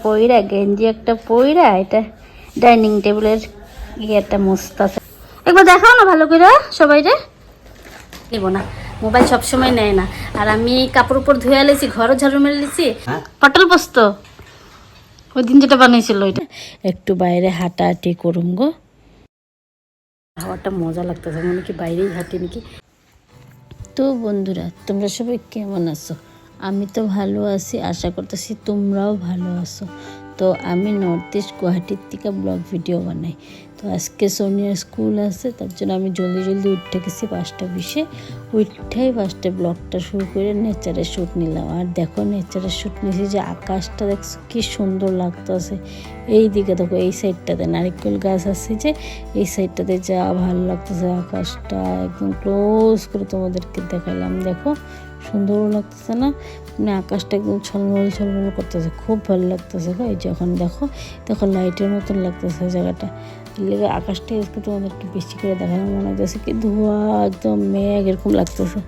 পইরা গেঞ্জি একটা পইরা এটা ডাইনিং টেবিলের ইয়েটা মস্ত আছে। একবার দেখাও না ভালো করে সবাই রে। দেব না, মোবাইল সবসময় নেয় না। আর আমি কাপড় উপর ধুয়ে লেছি, ঘরও ঝাড়ু মেরে লেছি। পটল পোস্ত ওই দিন যেটা বানাইছিল ওইটা। একটু বাইরে হাঁটাহাঁটি করুম গো, হাওয়াটা মজা লাগতেছে, মনে কি বাইরেই হাঁটি নাকি। তো বন্ধুরা, তোমরা সবাই কেমন আছো? আমি তো ভালো আছি, আশা করতেছি তোমরাও ভালো আছো। তো আমি নর্থ ইস্ট গুয়াহাটির থেকে ব্লগ ভিডিও বানাই। তো আজকে সোনিয়ার স্কুল আছে, তার জন্য আমি জলদি জলদি উঠে গেছি 5:20। উঠেই ফার্স্টে ব্লগটা শুরু করে নেচারের শ্যুট নিলাম। আর দেখো নেচারের শ্যুট নিয়েছি যে আকাশটা দেখছো কি সুন্দর লাগতেছে। এই দিকে দেখো, এই সাইডটাতে নারিকেল গাছ আছে যে, এই সাইডটাতে যা ভালো লাগতেছে আকাশটা, একদম ক্লোজ করে তোমাদেরকে দেখালাম। দেখো সুন্দরও লাগতেছে না, মানে আকাশটা একদম ছলমল ছলমল করতেছে, খুব ভালো লাগতেছে। এই যখন দেখো দেখো লাইটের মতন লাগতেছে জায়গাটা, লেগে আকাশটা একটু তোমাদেরকে বেশি করে দেখালাম। মনে হচ্ছে কি ধোঁয়া, একদম মেঘ এরকম লাগতেছে।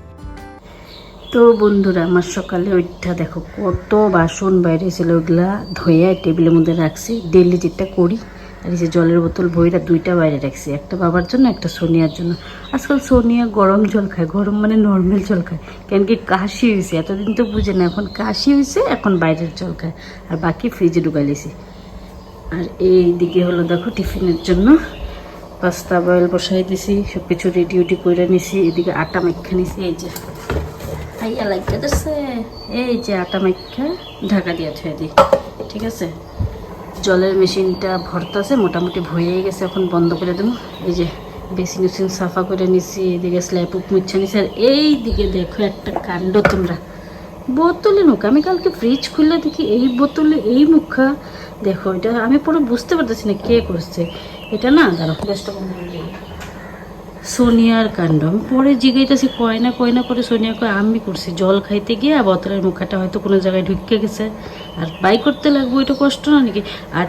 তো বন্ধুরা, আমার সকালে ওইটা দেখো কত বাসন বাইরে ছিল, ওইগুলা ধুয়ে টেবিলের মধ্যে রাখছি, ডেলি যেটা করি। আর এই যে জলের বোতল ভইরা 2টা বাইরে রাখছি, একটা বাবার জন্য একটা সোনিয়ার জন্য। আজকাল সোনিয়া গরম জল খায়, গরম মানে নর্মাল জল খায়, কেন কি কাশি হয়েছে, এতদিন তো বুঝে না, এখন কাশি হয়েছে, এখন বাইরের জল খায়। আর বাকি ফ্রিজে ঢুকাইলেছি। আর এই দিকে হলো দেখো টিফিনের জন্য পাস্তা বয়েল বসাই দিছি, সব কিছু রেডি করে নিছি। এদিকে আটা মাখা নিছি, এই যে খাইয়া লাগতেছে, এই যে আটা মাখা ঢাকা দিয়ে থুয়ে দিই, ঠিক আছে। জলের মেশিনটা ভরতাছে, মোটামুটি ভয়েই গেছে, এখন বন্ধ করে দেবো। এই যে বেসিন উসিন সাফা করে নিছি, এদিকে স্ল্যাব উপ মুচ্ছা নিছি। আর এই দিকে দেখো একটা কাণ্ড, তোমরা বোতলে মুখা, আমি কালকে ফ্রিজ খুললে দেখি এই বোতলে এই মুখা। দেখো এটা আমি পুরো বুঝতে পারতেছি না কে করছে এটা। না দাঁড়ো, গ্যাসটা বন্ধ করে দিই। সোনিয়ার কাণ্ড। আমি পরে জিগাইতেছি কয় না করে সোনিয়া কয় আমি করছি, জল খাইতে গিয়ে বোতলের মুখাটা হয়তো কোনো জায়গায় ঢুকে গেছে, আর বাই করতে লাগবো, এটা কষ্ট না নাকি। আর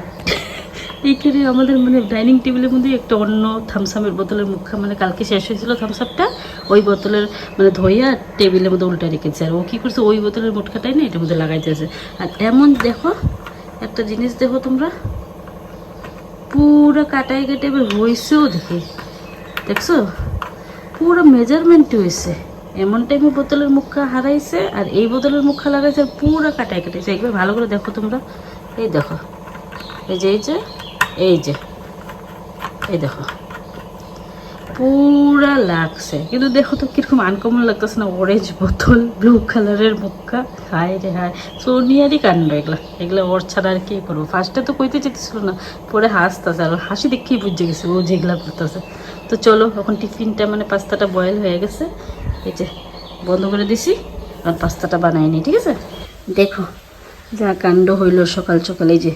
এইখানে আমাদের মানে ডাইনিং টেবিলের মধ্যে একটা অন্য থামসামের বোতলের মুখা, মানে কালকে শেষ হয়েছিল থামসাপটা, ওই বোতলের মানে ধইয়া টেবিলের মধ্যে উল্টা রেখেছে। আর ও কী করছে, ওই বোতলের মুটখাটাই না এটার মধ্যে লাগাইতেছে। আর এমন দেখো একটা জিনিস, দেখো তোমরা পুরো কাটাই কেটে এবার হয়েছেও দেখি, দেখছো পুরো মেজারমেন্ট হয়েছে। এমন টাইমে বোতলের মুখা হারাইছে, আর এই বোতলের মুখা লাগাইছে, আর পুরো কাটাই কেটেছে। একবার ভালো করে দেখো তোমরা, এই দেখো, এই যে এই যে এই যে এই দেখো পুরা লাগছে। কিন্তু দেখো তো কিরকম আনকমন লাগতেছে না, অরেঞ্জ বোতল ব্লু কালারের মুখা। হায় রে হায়, সোনিয়ারই কাণ্ড এগুলা, এগুলো ওর ছাড়া আর কি করবো। ফার্স্টে তো কইতে চেতেছিল না, পরে হাসতেছে, আর হাসি দেখেই বুঝে গেছে ও যেগুলা করতেছে। তো চলো এখন টিফিনটা মানে পাস্তাটা বয়েল হয়ে গেছে, এই যে বন্ধ করে দিছি, আর পাস্তাটা বানাইনি, ঠিক আছে। দেখো যা কাণ্ড হইল সকাল সকাল, এই যে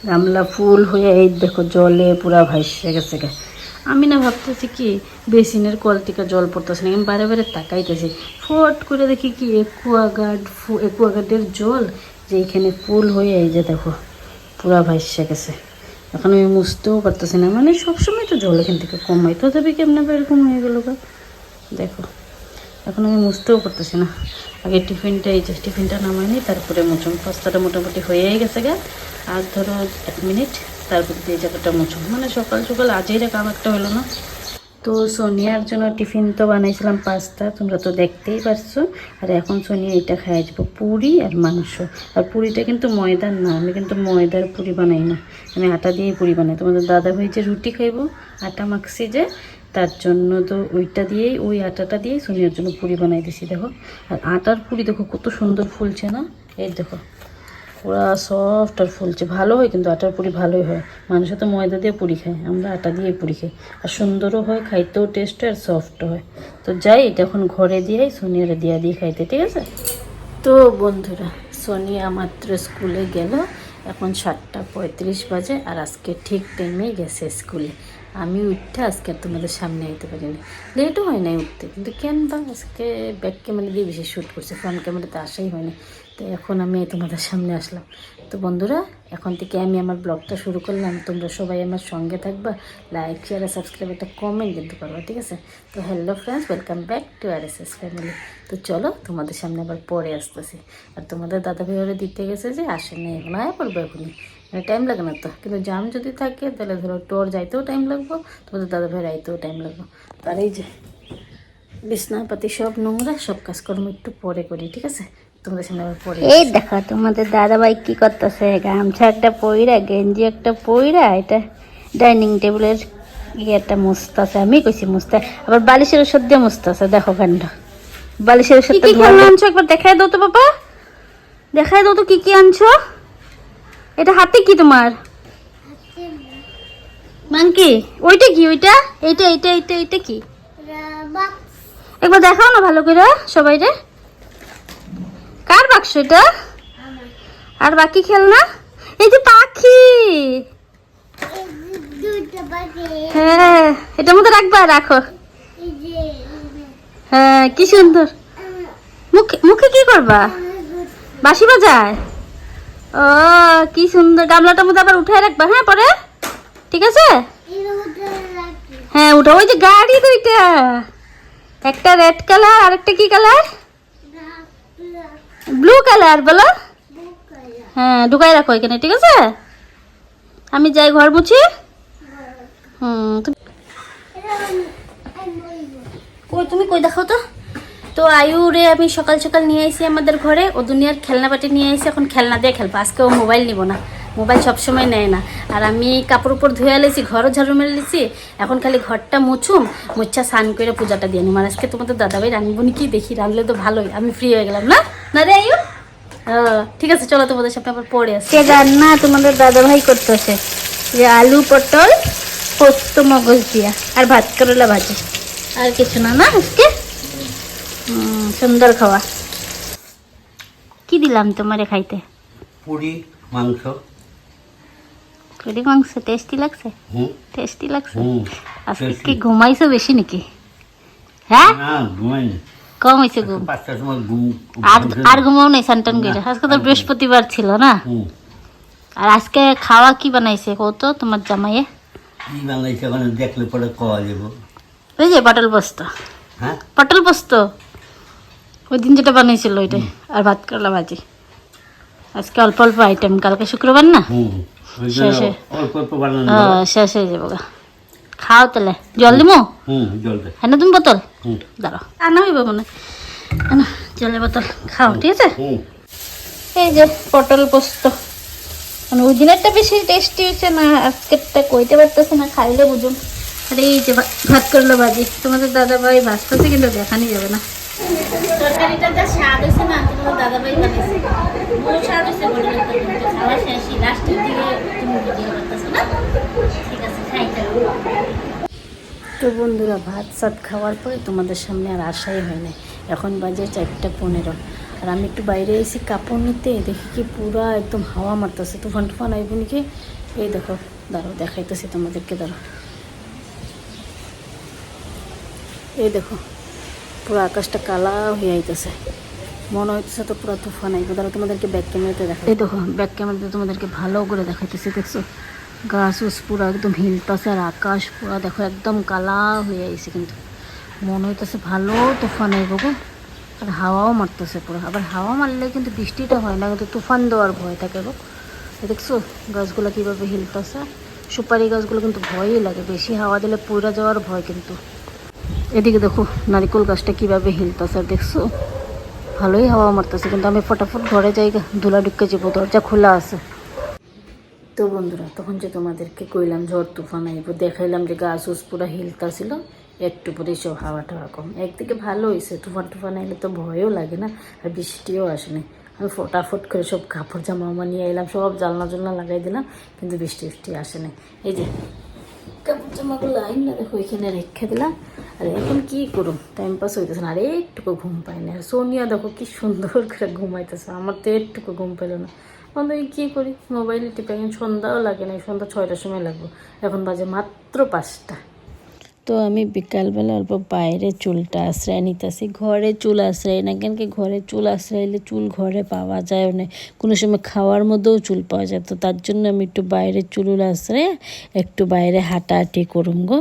গামলা ফুল হয়ে এই দেখো জলে পুরা ভাসে গেছে গা। আমি না ভাবতেছি কি বেসিনের কল থেকে জল পড়তেছে না, আমি বারে বারে তাকাইতেছি, ফট করে দেখি কি একুয়াগার্ডের জল, যে এখানে ফুল হয়ে এই যে দেখো পুরা ভাসে গেছে। এখন আমি মুছতেও পারতেছি না, মানে সবসময় তো জল এখান থেকে কম হয়, তথাপি কেমন এরকম হয়ে গেল গা। দেখো এখন আমি মুছতেও পারতেছি না। আগে টিফিনটা, এই যে টিফিনটা নামাই নিই, তারপরে মুছুন। পাস্তাটা মোটামুটি হয়েই গেছে গা, আর ধরো 1 মিনিট, তারপর দিয়ে জায়গাটা মুছুন। মানে সকাল সকাল আজেইরা কাম একটা হলো না। তো সোনিয়ার জন্য টিফিন তো বানাইছিলাম পাস্তা, তোমরা তো দেখতেই পারছো। আর এখন সোনিয়া এটা খাই যাবো, পুরি আর মাংস। আর পুরিটা কিন্তু ময়দার না, আমি কিন্তু ময়দার পুরি বানাই না, আমি আটা দিয়েই পুরি বানাই। তোমাদের দাদা ভাই যে রুটি খাইবো, আটা মাখছি যে, তার জন্য তো ওইটা দিয়েই, ওই আটাটা দিয়েই সোনিয়ার জন্য পুরি বানাই দিছি। দেখো আর আটার পুরি দেখো কত সুন্দর ফুলছে না, এই দেখো পুরা সফট আর ফুলছে, ভালো হয় কিন্তু আটার পুরি ভালোই হয়। মানুষে তো ময়দা দিয়ে পুরি খায়, আমরা আটা দিয়ে পুরি খাই, আর সুন্দরও হয়, খাইতেও টেস্ট হয় আর সফটও হয়। তো যাই এটা এখন ঘরে দিয়েই সোনিয়ারে দিয়ে খাইতে, ঠিক আছে। তো বন্ধুরা, সোনিয়া মাত্র স্কুলে গেল, এখন 7:35 বাজে, আর আজকে ঠিক টাইমেই গেছে স্কুলে। আমি উঠতে আজকে আর তোমাদের সামনে আইতে পারিনি, লেটও হয় নাই উঠতে, কিন্তু কেন বা আজকে ব্যাক ক্যামেরা দিয়ে বেশি শ্যুট করছে, ফ্রন্ট ক্যামেরাতে আসাই হয়নি। তো এখন আমি তোমাদের সামনে আসলাম। তো বন্ধুরা, এখন থেকে আমি আমার ব্লগটা শুরু করলাম। তোমরা সবাই আমার সঙ্গে থাকবা, লাইক শেয়ার আর সাবস্ক্রাইব, একটা কমেন্ট কিন্তু করবা, ঠিক আছে? তো hello friends, welcome back to RSS family. তো চলো তোমাদের সামনে আবার পরে আসতেছি। আর তোমাদের দাদা ভাই ওরা দিতে গেছে যে আসেনি, এখন আয়া পড়বো এখনই, মানে টাইম লাগে না তো। কিন্তু জাম যদি থাকে তাহলে ধরো টোর যাইতেও টাইম লাগবো, তোমাদের দাদা ভাইয়ের আইতেও টাইম লাগবো। আর এই যে বিছনাপাতি সব নোংরা, সব কাজকর্ম একটু পরে করি, ঠিক আছে? তোমাদের সামনে আবার পরে। এই দেখো তোমাদের দাদাভাই কি করতেছে, গামছা একটা পইরা গেঞ্জি একটা পইরা এটা ডাইনিং টেবিলের ইয়েটা মুছতেছে। আমি কইছি মুছতে, আবার বালিশের ওষুধ দিয়ে মুছতেছে। দেখো কাণ্ড, বালিশের ওষুধ কি আনছো একবার দেখাই দাও তো বাবা, দেখাই দাও তো কি কি আনছো। এটা হাতে কি তোমার মানকি? ওইটা কি? ওইটা এইটা এইটা এইটা এইটা কি? একবার দেখাও না ভালো করে সবাই রে। কার বাক্স এটা? আর বাকি খেলনা? এই যে পাখি, হ্যাঁ এটার মধ্যে রাখবা, রাখো। হ্যাঁ কি সুন্দর। মুখে মুখে কি করবা? বাঁশি বাজায়? ও কি সুন্দর। গামলাটার মধ্যে আবার উঠায় রাখবা, হ্যাঁ পরে, ঠিক আছে? হ্যাঁ উঠা। ওই যে গাড়ি দুইটা, একটা রেড কালার আর একটা কি কালার? ব্লু কালার বলো। হ্যাঁ ঢুকাই রাখো এখানে, ঠিক আছে? আমি যাই ঘর মুছি। কই তুমি, কই দেখাও তো। তো আয়ুরে আমি সকাল সকাল নিয়ে আইছি আমাদের ঘরে, ও দুনিয়ার খেলনা বাটি নিয়ে আইছি। এখন খেলনা দিয়ে খেলবো, আজকে ও মোবাইল নিব না, মোবাইল সবসময় নেয় না। আর আমি কাপড় উপর ধুয়ে লেছি, ঘরও ঝাড়ু মেরে লিছি। এখন খালি ঘরটা মুছুম, মুচ্ছা স্নান করে পূজাটা দিয়ে নিম। আর আজকে তোমাদের দাদাভাই রানবো নাকি দেখি, রানলে তো ভালোই, আমি ফ্রি হয়ে গেলাম। না না রে আয়ু, ঠিক আছে চলো তোমাদের সাথে আবার পরে আসছে। রান্না তোমাদের দাদাভাই করতেছে যে আলু পটল পোস্ত মগজ দিয়া আর ভাত করলা ভাজি, আর কিছু না। না আজকে সুন্দর খাওয়া। কি দিলাম তোমারে খাইতে? পুরি মাংস। পুরি মাংস টেস্টি লাগছে? টেস্টি লাগছে। আজকে কি tasty। ঘুমাইছো বেশি নাকি? হ্যাঁ না ঘুমাইনি, কম হয়েছে ঘুম। 5টার সময় ঘুম। আর ঘুমাও নাই সানটান করে? আজকে তো বৃহস্পতিবার ছিল না। আর আজকে খাওয়া কি বানাইছে কত তোমার জামাইয়ে? কি বানাইছে ওখানে দেখলে পরে খাওয়া যাবো। ওই যে পটল পোস্ত। হ্যাঁ পটল পোস্ত ওই দিন যেটা বানাইছিল ওইটাই, আর ভাত করলা ভাজি। আজকে অল্প অল্প আইটেম, কালকে শুক্রবার না। শেষে অল্প অল্প বানানো। শেষ হয়ে যাবো গা। খাও তাহলে, জল দিমো? জল দে। হ্যাঁ না তুমি বোতল দাঁড়াও, আনা হইব মনে হয়। জলের বোতল খাও, ঠিক আছে? এই যে পটল পোস্ত, মানে ওই দিনেরটা বেশি টেস্টি হয়েছে না, আজকেরটা কইতে পারতেছে না, খাইলে বুঝুন। আর এই যে ভাত করলো ভাজি, তোমাদের দাদাভাই ভাজতেছে কিন্তু দেখানি যাবে না। তরকারিটা যা স্বাদ হয়েছে না, তোমাদের দাদাভাই বানিয়েছে, বহু স্বাদ হয়েছে। খাওয়া শেষই, লাস্টের দিকে তুমি ভিডিও করতেছো না, ঠিক আছে খাইতে। তো বন্ধুরা, ভাত সাত খাওয়ার পরে তোমাদের সামনে আর আশাই হয় না। এখন বাজে 4:15, আর আমি একটু বাইরে এসেছি কাপড় নিতে, দেখি কি পুরা একদম হাওয়া মারতেছে, তুফান টুফান আইব নাকি। এই দেখো, দাঁড়াও দেখাইতেছি তোমাদেরকে, দাঁড়াও। এই দেখো পুরো আকাশটা কালা হয়ে আইতেছে, মনে হইতেছে তো পুরো তুফান আইব। দাঁড়াও তোমাদেরকে ব্যাক ক্যামেরাতে দেখা। এই দেখো ব্যাক ক্যামেরাতে তোমাদেরকে ভালো করে দেখাইতেছি, দেখছো গাছ উস পুরো একদম হিলতাছে, আর আকাশ পুরো দেখো একদম কালা হয়ে আইছে, কিন্তু মনে হইতেছে ভালো তুফান আইব গো। আর হাওয়াও মারতেছে পুরো। আবার হাওয়া মারলে কিন্তু বৃষ্টিটা হয় না, কিন্তু তুফান দেওয়ার ভয় থাকে গো। দেখছো গাছগুলো কীভাবে হিলতেছে, সুপারি গাছগুলো কিন্তু ভয়ই লাগে, বেশি হাওয়া দিলে পুড়ে যাওয়ার ভয়। কিন্তু এদিকে দেখো নারিকেল গাছটা কীভাবে হিলতেছে, দেখছো ভালোই হাওয়া মারতেছে। কিন্তু আমি ফটাফট ঘরে যাই, ধুলা ঢুকে যাবো, দরজা খোলা আছে। তো বন্ধুরা, তখন যে তোমাদেরকে কইলাম ঝড় তুফান আইব, দেখাইলাম যে গাছ উস পুরা হিলতা ছিল, একটু পরে সব হাওয়া টাওয়া কম। একদিকে ভালো হয়েছে, তুফান টুফান আইলে তো ভয়ও লাগে না, আর বৃষ্টিও আসে না। আমি ফটাফট করে সব কাপড় জামা নিয়ে এলাম, সব জানলা জলনা লাগাই দিলাম, কিন্তু বৃষ্টি আসে না। এই যে কাপড় জামাগুলো লাইন না দেখো এখানে রেখে দিলাম। আর এখন কি করুম, টাইম পাস হইতেছে না, আর একটুকু ঘুম পাই না। আর সোনিয়া দেখো কি সুন্দর করে ঘুমাইতেছে, আমার তো একটুকু ঘুম পেল না। আমাদের কী করি, মোবাইলে টিপে, এখন সন্ধ্যাও লাগে না, সন্ধ্যা 6টার সময় লাগবো, এখন বাজে মাত্র 5টা। তো আমি বিকালবেলা অল্প বাইরে চুলটা আশ্রয় নিতেছি, ঘরে চুল আশ্রয় না, কেন কি ঘরে চুল আশ্রয়লে চুল ঘরে পাওয়া যায় না, কোনো সময় খাওয়ার মধ্যেও চুল পাওয়া যায়। তো তার জন্য আমি একটু বাইরে চুল আশ্রয় একটু বাইরে হাঁটাহাঁটি করুম গো।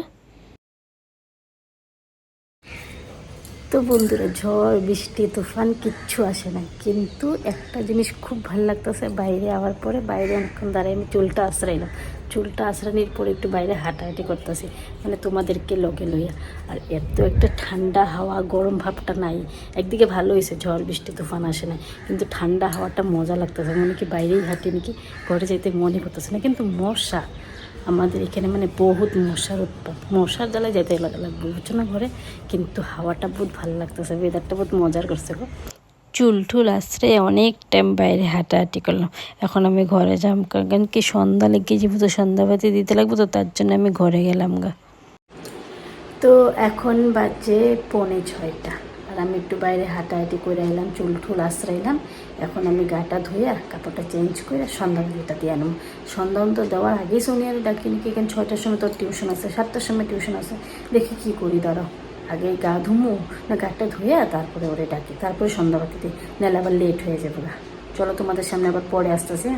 তো বন্ধুরা, ঝড় বৃষ্টি তুফান কিচ্ছু আসে না, কিন্তু একটা জিনিস খুব ভালো লাগতেছে, বাইরে আওয়ার পরে বাইরে অনেকক্ষণ দাঁড়িয়ে আমি চুলটা আশ্রাইলাম, চুলটা আশ্রানির পরে একটু বাইরে হাঁটাহাঁটি করতেছি, মানে তোমাদেরকে লগে লইয়া। আর এত একটা ঠান্ডা হাওয়া, গরম ভাবটা নাই। একদিকে ভালো হয়েছে ঝড় বৃষ্টি তুফান আসে না, কিন্তু ঠান্ডা হাওয়াটা মজা লাগতেছে, মনে কি বাইরেই হাঁটি নাকি, ঘরে যেতে মনে করতেছে না। কিন্তু মশা আমাদের এখানে মানে বহুত মশার উৎপাত, মশার জ্বালায় যেতে লাগবে বুঝছো না ঘরে, কিন্তু হাওয়াটা বহুত ভালো লাগতেছে, ওয়েদারটা বহুত মজার করছে গো। চুল টুল আশ্রে অনেক টাইম বাইরে হাঁটাহাঁটি করলাম, এখন আমি ঘরে যাম, কারণ কি সন্ধ্যা লেগে যাবো, তো সন্ধ্যাবাতি দিতে লাগবো, তো তার জন্য আমি ঘরে গেলাম গা। তো এখন বাজে 5:45, আর আমি একটু বাইরে হাঁটাহাঁটি করে এলাম, চুল টুল আশ্রাইলাম। এখন আমি গাটা ধুয়ে কাপড়টা চেঞ্জ করে সন্ধ্যাবাতিটা দিয়ে আনলাম। সন্ধ্যা তো দেওয়ার আগেই সোনিয়ার ডাকি নাকি, এখানে 6টার সময় তোর টিউশন আছে, 7টার সময় টিউশন আছে, দেখি কী করি, দাঁড়াও আগে গা ধুমু না গাটা ধুয়ে তারপরে ওরে ডাকি, তারপরে সন্ধ্যাবাতি দিই, নাহলে আবার লেট হয়ে যাবে গা। চলো তোমাদের সামনে আবার পরে আসতেছে।